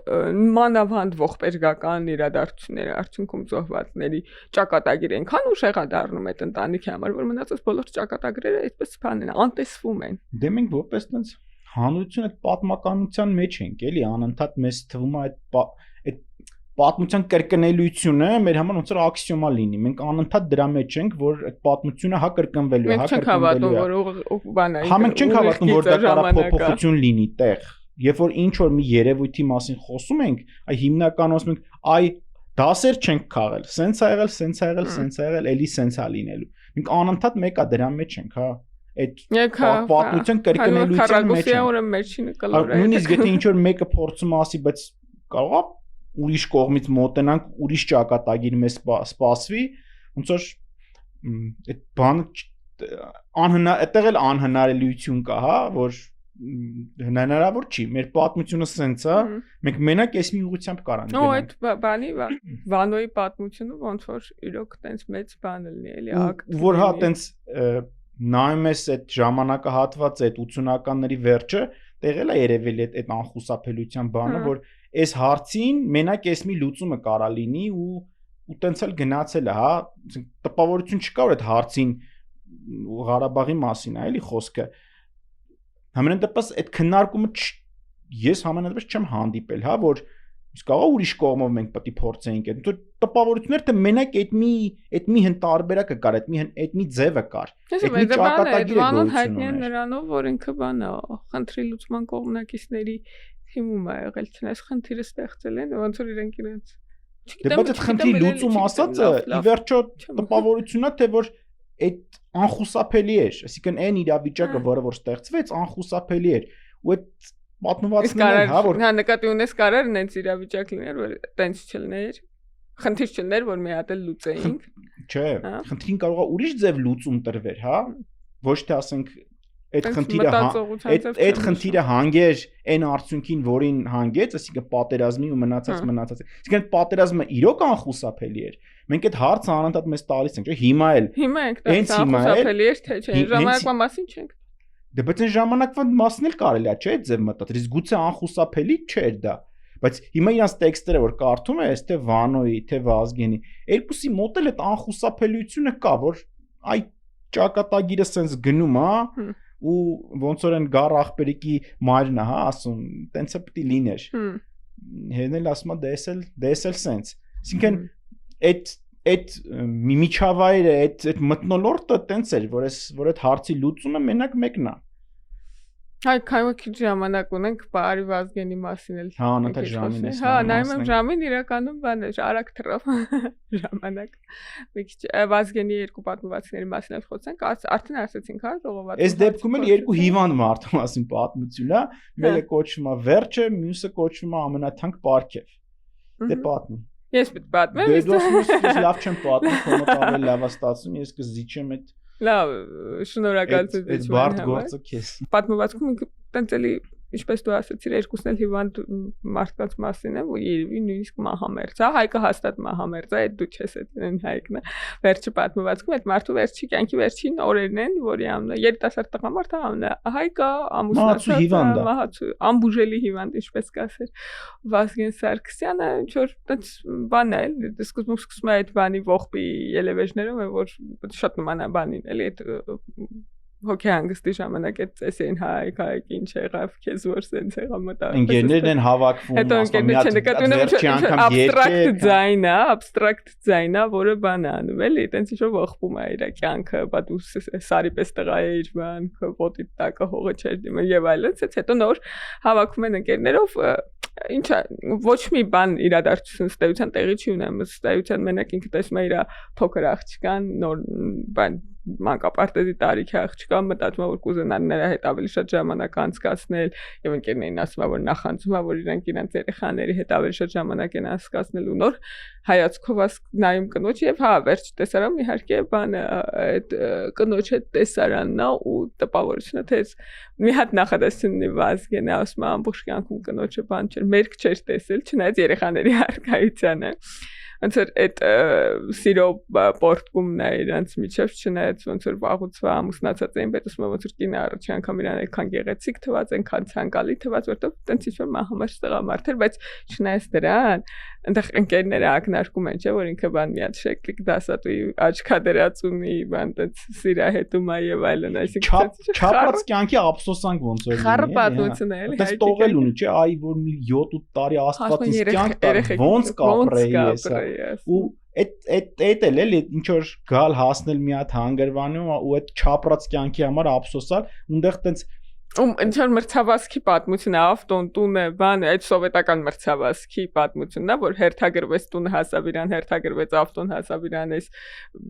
մանավանդ ողբերգական իրադարձությունների արդյունքում զոհվածների ճակատագիր այնքան ուժեղ է դառնում այդ ընտանիքի համար, որ մնացած բոլոր ճակատագրերը այդպես բան են, անտեսվում են։ Դե մենք որպես տենց հանրություն այդ պատմականության մեջ ենք, էլի անընդհատ մեզ թվում է այդ պատմության կրկնելիությունը մեր համար ոնց որ աքսիոմա լինի։ Մենք անընդհատ դրա մեջ ենք, որ այդ պատմությունը հա կրկնվելու է, հա կրկնվելու է։ Հա մենք չենք հավատում, որ դա կարա փոփոխություն լինի տեղ։ Երբ որ ինչ որ մի երևույթի մասին խոսում ենք, այ հիմնականում ասում ենք, այ դասեր չենք քաղել, սենց ա եղել, սենց ա եղել, սենց ա եղել, էլի սենց ա լինելու։ Մենք անընդհատ մեկա դրա մեջ ենք, հա։ Այդ պատմության կրկնելիության մեջ է։ Նույնիսկ եթե ինչ որ մեկը փորձում ասի, բայց կարող է ուրիշ կողմից մոտենանք, ուրիշ ճակատագիր մեզ սպասվի, ոնց որ այդ բանը այդտեղ էլ անհնարելիություն կա, հա, որ հնարավոր չի։ Մեր պատմությունը սենց է, մենք մենակ այս մի ուղղությամբ կարան գնանք։ Օ, այդ բանի Վանոյի պատմությունը ոնց որ իրոք տենց մեծ բան լինի, էլի ակտ։ Որ հա տենց նայում ես այդ ժամանակահատվածը, այդ 80-ականների վերջը, տեղել է երևելի այդ անխուսափելիության բանը, որ այս հարցին մենակ այս մի լուծումը կարա լինի ու տենց էլ գնացել է, հա, տպավորություն չկա որ այդ հարցին Ղարաբաղի մասին է, էլի խոսքը։ Համենայն դեպս այդ քննարկումը ես համենայն դեպս չեմ հանդիպել, հա, որ իսկ աղա ուրիշ կողմով մենք պետք է փորձենք այդ տպավորություններ թե մենակ այդ մի հնտարբերակը կար, այդ մի ձևը կար։ Այդ մի ճակատագիրը գոյություն հայտնի է նրանով, որ ինքը բան է, խնդրի լուծման կողմնակիցների թիմում է եղել, չնայած խնդիրը ստեղծել են, ոնց որ իրենք Դե բայց այդ խնդրի լուծում ասածը ի վերջո տպավորությունն է, թե որ այդ անխուսափելի էր, այսինքն այն իրավիճակը, որը որ ստեղծվեց, անխուսափելի էր, ու այդ պատմվածքները, հա, որ հա նկատի ունես կարար նենց իրավիճակ լիներ, որ տենց չլներ, խնդիր չլներ, որ մի հատ էլ լուծեինք։ Չէ, խնդրին կարող է ուրիշ ձև լուծում տրվեր, հա, ոչ թե ասենք այդ խնդիրը հանգեր այն արդյունքին, որին հանգեց, այսինքն պատերազմի ու մնացած։ Այսինքն պատերազմը իրոք անխուսափելի էր։ Մենք այդ հարցը անընդհատ մեզ տալիս ենք, չէ՞, հիմա ենք դա անխուսափելի էր, թե չէ, ժամանակվա մասին չենք։ Դե բայց այն ժամանակվա մասն էլ կարելի է, չէ՞, այդ ձև մտածել, իսկ գուցե անխուսափելի չէր դա։ Բայց հիմա իրանց տեքստերը որ կարդում ես, թե Վանոյի, թե Վազգենի, երկուսի մոտ էլ այդ անխուսափելիությունը կա, որ այ ճակատագիրը սենց գնում է, ու ոնց որ այն գար ախպերիկի մայրն է, հա, ասում, տենց է պետք է լիներ։ Հեն էլ ասում է դե էս էլ սենց։ Այսինքն այդ միջավայրը, այդ մթնոլորտը տենց էր, որ այդ հարցի լուծումը մենակ մեկն է։ Հայ քայքի ժամանակ ունենք բարի Վազգենի մասին էլ։ Հա, անընդհատ ժամին ես։ Հա, նայում եմ ժամին իրականում բան է, արագ թռավ ժամանակ։ Մի քիչ Վազգենի երկու պատմվածքների մասին էլ խոսենք, արդեն ասացինք, հա, ժողովածու։ Այս դեպքում էլ երկու հիվանդ մարդու մասին պատմություն է, մեկը կոչվում է Վերջը, մյուսը կոչվում է Ամենաթանկ պարգև։ Դե պատմի։ Ես պետք պատմեմ։ Դե դու ասում ես լավ չեմ պատմում, քո մոտ ավելի լավ է ստացվում, ես կզիջեմ այդ Լավ, շնորհակալություն։ Այդ բարդ գործը քեզ։ Պատմվածքում տենց էլի ինչպես դու ասացիր, երկուսն էլ հիվանդ մարդկանց մասին է, որ երևի նույնիսկ մահամերձ է, Հայկը հաստատ մահամերձ է, այդ դու չես այդն Հայկն է։ Վերջի պատմվածքում այդ մարդու վերջի կյանքի վերջին օրերն են, որի անունը երիտասարդ տղամարդ է, անունը Հայկը, ամուսնացած, մահացու, ամբուժելի հիվանդ, ինչպես կասեր Վազգեն Սարգսյանը, ինչ որ տենց բան է, սկսում է այդ բանի ողբի ելևեջներով, որ շատ նման է բանին, էլի այդ հոգեհանգստի ժամանակ այդ էսեն հայկ ինչ եղավ քեզ որ սենց եղավ մտա ընկերներն են հավաքվում հետո ընկերները չնկատում աբստրակտ ձայնա որը բան է անում էլի այտենց ինչ որ ողբում է իր կյանքը բա դու սարի պես տղա էիր բան ոտի տակը հողը չէր դիմը եւ այլն հետո նոր հավաքում են ընկերներով ինչ ոչ մի բան իրադարձություն ստեյության տեղի չի ունեմ ստեյության մենակ ինքը տեսնում է իր փոքր աղջկան նոր բան մանկապարտեզի տարիքի աղջկա մտածում է որ կուզենան նրա հետ ավելի շատ ժամանակ անցկացնել եւ ընկերներին ասում է որ նախանձում է որ իրենք երեխաների հետ ավելի շատ ժամանակ են անցկացնել ու նոր հայացքով նայում կնոջ եւ հա վերջ տեսարան իհարկե բանը այդ կնոջ հետ տեսարանն է ու տպավորությունը թե մի հատ նախադասությունն Վազգենը ասում է ամբողջ կյանքում կնոջը բան չէր մերկ չէր տեսել չնայած երեխաների հարկայությանը ոնց որ այդ սիրո պորտկումն է իրանց միջև չնայած ոնց որ վաղուց ամուսնացած էին բայց ուսում ոնց որ կինը առաջի անգամ իրան այդքան գեղեցիկ թված այնքան ցանկալի թված որտեղ տենց ինչ որ մահամերձ տղամարդ էր բայց չնայած դրան այնտեղ ընկերները ակնարկում են չէ որ ինքը բան միած շեկլիկ դասատուի աչքադրած ունի բան տենց սիրահետում է եւ այլն այսինքն չափած կյանքի ափսոսանք ոնց որ խառը պատմություն է էլի այդպես տողել ունի չէ այ որ մի 7-8 տարի աստված ինձ կյանք տար ոնց կապրեի ես ու այդ էլի ինչ որ գալ հասնել մի հատ հանգրվանում ու այդ չափած կյանքի համար ափսոսալ ունդեղ տենց ինչ որ մրցավազքի պատմությունն է ավտոն տունը բան այդ սովետական մրցավազքի պատմությունն է որ հերթագրվեց տունը հասավ իրան հերթագրվեց ավտոն հասավ իրան այս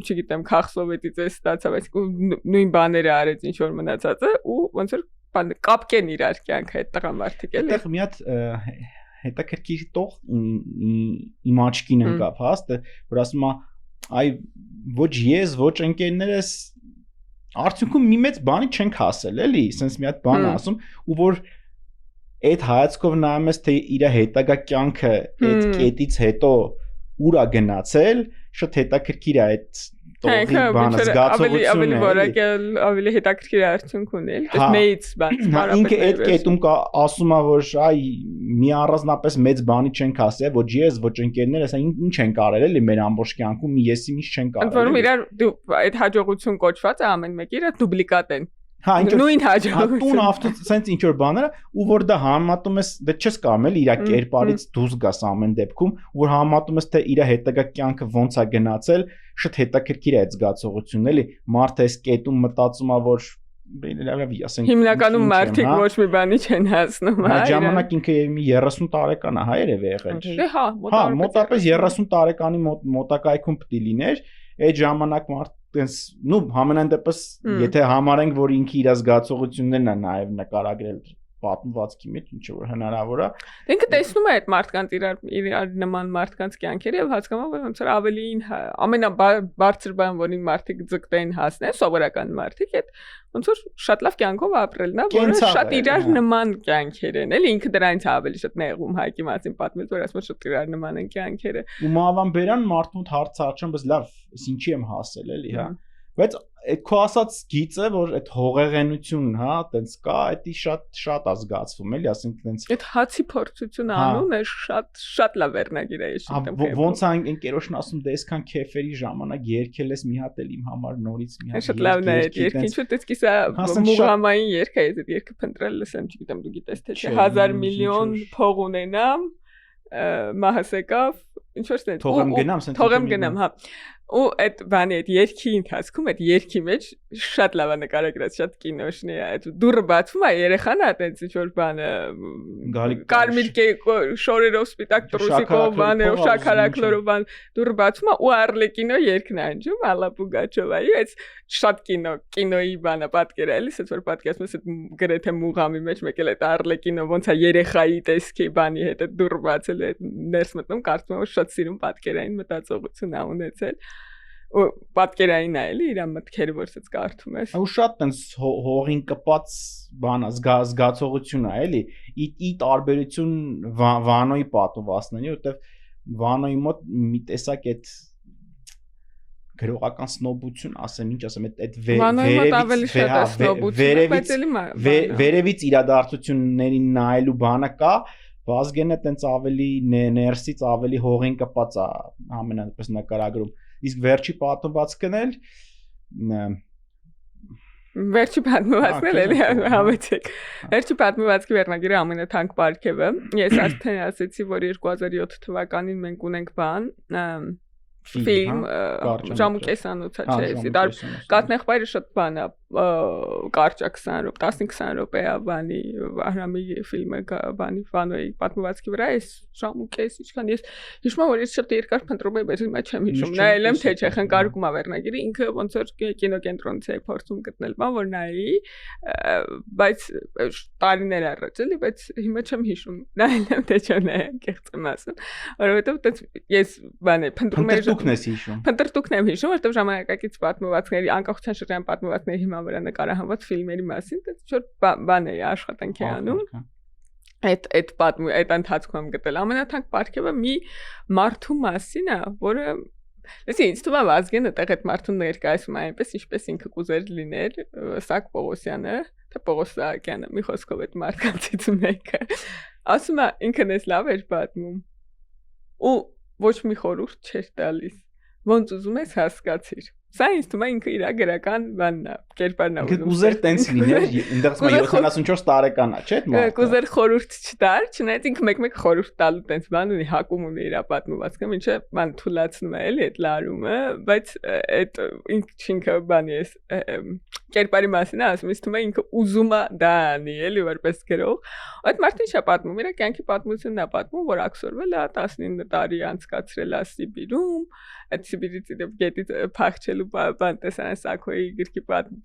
չգիտեմ քաղսովետից է ստացավ այս նույն բաները արեց ինչ որ մնացածը ու ոնց որ բան կապկեն իրար կյանքը այդ տղամարդիկ էլի այդտեղ մի հատ հետաքրքիր տող իմ աչքին ընկավ հաստը որ ասում է այ ոչ ես ոչ ընկերներս արդյունքում մի մեծ բանի չենք հասել էլի sense մի հատ բան ասում ու որ այդ հայացքով նայում ես թե իր հետագա կյանքը այդ կետից հետո ուր է գնացել շատ հետաքրքիր է այդ տողի բանը զգացողությունը ավելի որակել ավելի հետաքրքիր արդյունք ունի էլի դες մեծ բան ինքը այդ կետում կա ասում է որ այ մի առանձնապես մեծ բանի չենք հասել ոչ ես ոչ ընկերներս ինչ ենք արել էլի մեր ամբողջ կյանքում եսի ինչ չենք արել որում իրար այդ հաջողություն կոչված է ամեն մեկի իր դուպլիկատ են հա ինչ նույն հաջողություն տուն ավտո sense ինչ որ բաները ու որ դա համատում ես դե չես կարող էլի իր կերպարից դուրս գաս ամեն դեպքում որ համատում ես թե իր հետագա կյանքը ոնց է գնացել շատ հետաքրքիր է այդ զգացողությունն էլի մարդը այս կետում մտածում է որ ասենք հիմնականում մարդիկ ոչ մի բանի չեն հասնում հա ժամանակ ինքը մի 30 տարեկան է հա երևի եղել չէ հա մոտավորապես 30 տարեկանի մոտակայքում պետք է լիներ այդ ժամանակ մարդ տենց նու համենայն դեպս եթե համարենք որ ինքը իր զգացողություններն է նաև նկարագրել պատմվածքի մեջ ինչ որ հնարավոր է ինքը տեսնում է այդ մարդկանց իրար նման մարդկանց կյանքերը եւ հասկանում որ ոնց որ ավելին ամենաբարձր բան որին մարդիկ ձգտեն հասնել սովորական մարդիկ այդ ոնց որ շատ լավ կյանքով ապրելն է որը շատ իրար նման կյանքեր են էլի ինքը դրանից ավելի շատ նեղում Հայկի մասին պատմել որ ասում շատ իրար նման են կյանքերը ու մահվան բերան մարդուն հարց արչան բայց լավ ինչի եմ հասել էլի հա բայց այդ քո ասած գիծը որ այդ հողեղենությունն հա տենց կա դա շատ ազգացվում էլի ասենք տենց այդ հացի փորձություն անունը շատ լավ վերնագիր է ես չգիտեմ ոնց է ընկերոջն ասում դե այսքան քեֆերի ժամանակ երկել ես մի հատ էլ իմ համար նորից մի հատ շատ լավն է այդ երկին ինչ որ տեսքիսա մուղամային երգ է այդ երկը փնտրել լսեմ չգիտեմ դու գիտես թե չէ 1000 միլիոն փող ունենամ մահասեկավ ինչ որ ստենց թողեմ գնամ հա ու այդ բանի այդ երկի ընթացքում այդ երկի մեջ շատ լավ է նկարագրած շատ կինոշն է այդ դուրը բացվում է երեխան է այդպես ինչ որ բանը կարմիր շորերով սպիտակ տրուսիկով բաներով շաքարակլորով բան դուրը բացվում է ու Արլեկինո երկն է անջում Ալլա Պուգաչովայի այս շատ կինոյի բանը պատկեր է էլի ասած որ պատկերացնում ես այդ գրեթե մուղամի մեջ մեկ էլ այդ Արլեկինո ոնց է երեխայի տեսքի բանի հետ դուրը բացել է ներս մտնում կարծում եմ որ շատ սիրուն պատկերային մտածողություն ա ունեցել պատկերային է էլի իր մտքերը որ ցած կարդում ես ու շատ տենց հողին կպած բան զգացողություն է էլի ի տարբերություն Վանոյի պատմվածքների որտեվ Վանոյի մոտ մի տեսակ այդ գրողական սնոբություն ասեմ ինչ ասեմ այդ վերևից իրադարձություններին նայելու բանը կա Վազգենը տենց ավելի ներսից ավելի հողին կպած է ամենապես նկարագրում իսկ վերջի պատմվածքն էլ վերջի պատմվածքն էլի համեցեք վերջի պատմվածքի վերնագիրը ամենաթանկ պարգևը ես արդեն ասացի որ 2007 թվականին մենք ունենք բան ֆիլմ ժամկեսանոցա չէ կատնեղբայրը շատ բան է կարճ 20 րոպե 15-20 րոպե բանի Վահրամի ֆիլմը բանի Վանոյի պատմվածքի վրա էս ժամկես ինչքան ես հիշում եմ որ ես շատ երկար փնտրում եմ բայց հիմա չեմ հիշում նայել եմ թե չէ խնկարկում է վերնագիրը ինքը ոնց որ կինոկենտրոնից է փորձում գտնել բան որ նայի բայց տարիներ առաջ էլի բայց հիմա չեմ հիշում նայել եմ թե չէ նայել կեղծ եմ ասում որովհետեւ ես բան փնտրում եմ Փնտրտուքն եմ հիշում, որտեղ ժամանակակից պատմվածքների, անկախության շրջան պատմվածքների հիման վրա նկարահանված ֆիլմերի մասին, դա ինչ-որ բան է աշխատանք է անում։ Այդ ընթացքում եմ գտել ամենաթանկ պարգևը մի մարդու մասին է, որը լսի, ինձ թվում է Վազգենը տեղ այդ մարդուն ներկայացում է այնպես, ինչպես ինքը կուզեր լիներ, Սակ Պողոսյանը, թե Պողոս Սահակյանը, մի խոսքով այդ մարդկանցից մեկը։ Ասում է ինքն էս լավ էր պատմում։ Ու ոչ մի խորհուրդ չէր տալիս ոնց ուզում ես հասկացիր սա ինձ թվում է ինքը իր գրական բանն է կերպարն է ուզեր տենց լիներ այնտեղս 74 տարեկան է չէ՞ այդ կուզեր խորհուրդ չտար չնայած ինքը մեկ խորհուրդ տալու տենց բան ունի հակում ունի իր պատմվածքը ինչը բան թուլացնում է էլի այդ լարումը բայց այդ ինքը բանի է կերպարի մասին է ասում ինձ թվում է ինքը ուզում է դա անի էլի որպես գրող այդ մարդը ինչ է պատմում իր կյանքի պատմությունն է պատմում որ աքսորվել է 19 տարի անցկացրել է Սիբիրում այդ Սիբիրից գետից փախչելու բան տեսան Սակոյի գրքի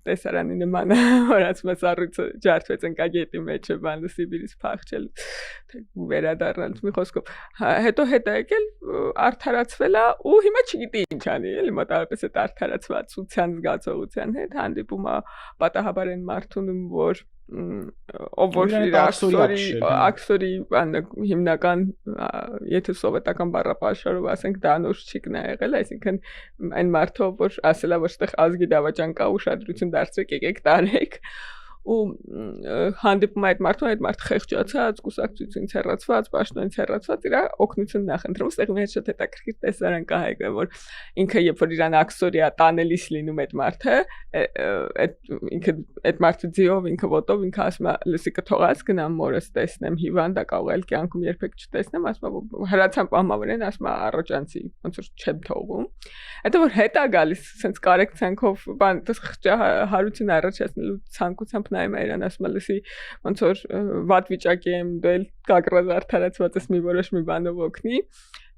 տեսարանի նման որ ասում է սառույցը ջարդվեց ընկագետի մեջ բանը Սիբիրից փախչելու վերադառնալ մի խոսքով հետո հետա եկել արդարացվել է ու հիմա չգիտի ինչ անի էլի մոտավորապես այդ արդարացվածության զգացողության հետ հանդիպում է պատահաբար այն մարդուն որ ով որ իր աքսորի հիմնական եթե սովետական բառապաշարով ասենք դանոշչիկն է եղել այսինքն այն մարդը որ ասել է որ այդտեղ ազգի դավաճան կա ուշադրություն դարձրեք եկեք տարեք ու հանդիպում այդ մարդը խեղճացած, կուսակցությունից հեռացված, պաշտոնից հեռացված իր օգնություն նախընտրում, այստեղ մի շատ հետաքրքիր տեսարան կա հայտնի, որ ինքը երբ որ իրան աքսորիա տանելիս լինում այդ մարդը, ինքը այդ մարդը ձիով, ինքը ոտով, ինքը ասում է, լսի կթողած գնամ մորս տեսնեմ, հիվանդ է կարող էլ կյանքում երբեք չտեսնեմ, ասում է հրացան պահմավորեն, ասում է առաջանցի, ոնց որ չեմ թողում։ Հետո որ հետ է գալիս, sense կարեկցանքով, բան, հարություն առաջացնելու ցանկությամբ նայում է իրան ասում է լսի ոնց որ վատ վիճակի եմ դու էլ կակրած արդարացված ես մի որոշ մի բանով օգնի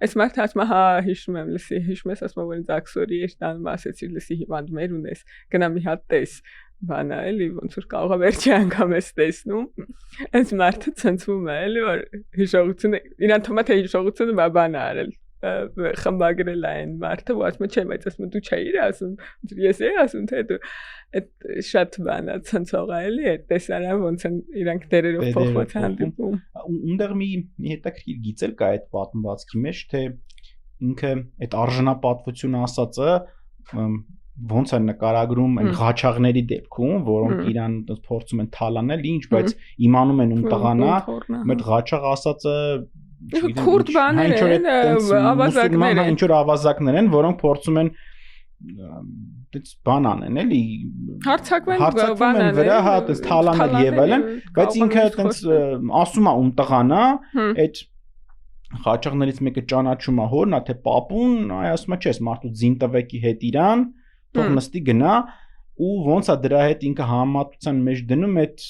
այս մարդը ասում է հա հիշում եմ լսի հիշում ես ասում է որ ինձ աքսորի էր տանում ասեցիր լսի հիվանդ մեր ունես գնա մի հատ տես բանա էլի ոնց որ կարող է վերջի անգամ ես տեսնում այս մարդը ցնցվում է էլի որ հիշողությունը իրան թվում է թե հիշողությունը բան է արել խմբագրել այն մարդը ու ասում է չէ բայց ասում դու չէիր ասում ես էի ասում թե դու այդ շատ բան է ցնցող էլի այդ տեսարան ոնց են իրանք դերերով փոխված հանդիպում ունդեղ մի հետաքրքիր գիծել կա այդ պատմվածքի մեջ թե ինքը այդ արժանապատվությունը ասածը ոնց է նկարագրում այն ղաչաղների դեպքում որոնք իրան փորձում են թալանել ինչ բայց իմանում են ում տղանա այդ ղաչաղ ասածը քուրդ բաներ են ավազակներ ինչ որ ավազակներ են որոնք փորձում են դից բան անեն էլի հարցակվեն են վրա հա դից թալանել եւ այլն բայց ինքը այդպես ասում է ում տղանա այդ ղաչաղներից մեկը ճանաչում է հորն թե պապուն այ ասում է չէ մարդու ձին տվեկի հետ իրան թող նստի գնա ու ոնց է դրա հետ ինքը համատության մեջ դնում այդ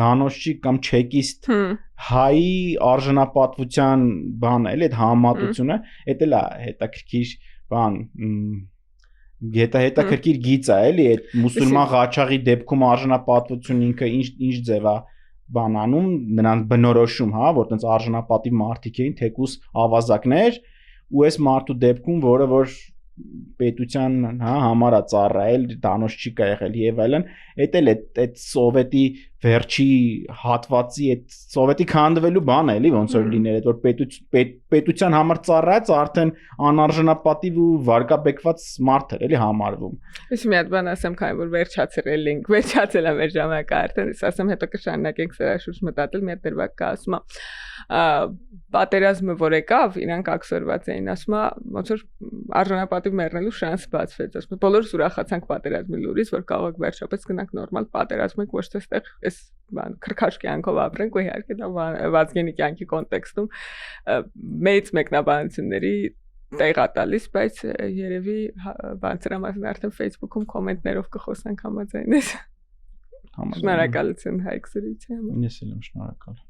դանոշչի կամ չեկիստ հայի արժանապատվության բանը էլի այդ համատությունը դա էլ է հետաքրքիր բան հետաքրքիր գիծ է էլի այդ մուսուլման ղաչաղի դեպքում արժանապատվություն ինքը ինչ ձև է բան անում նրանց բնորոշում հա որ տենց արժանապատիվ մարդիկ էին թեկուս ավազակներ ու այս մարդու դեպքում որը որ պետության համար է ծառայել, դանոց չի կա եղել եւ այլն, այդ էլ այդ սովետի վերջի հատվածի այդ սովետի քանդվելու բան է, էլի ոնց որ լիներ, այդ որ պետության համար ծառայած արդեն անարժանապատիվ ու վարկաբեկված մարդ էր, էլի համարվում։ Ես մի հատ բան ասեմ, քանի որ վերջացրել է մեր ժամանակը արդեն, ես ասեմ հետո կշարունակենք սրա շուրջ մտածել, մի հատ դերվակ կա, ասում է պատերազմը որ եկավ, իրանք ակսորված էին, ասում է ոնց որ արժանապատիվ մեռնելու շանս բացվեց, ասում է բոլորս ուրախացանք պատերազմի լուրից, որ կարող եք վերջապես գնանք նորմալ պատերազմենք, ոչ թե այստեղ այս բան քրքաշ կյանքով ապրենք, ու իհարկե դա Վազգենի կյանքի կոնտեքստում մեծ մեկնաբանությունների տեղ է տալիս, բայց երևի բան սրա մասին արդեն Facebook-ում կոմենտներով կխոսանք համաձայնես։ Շնորհակալություն Հայկ զրույցի համար։ Ես էլ եմ շնորհակալ։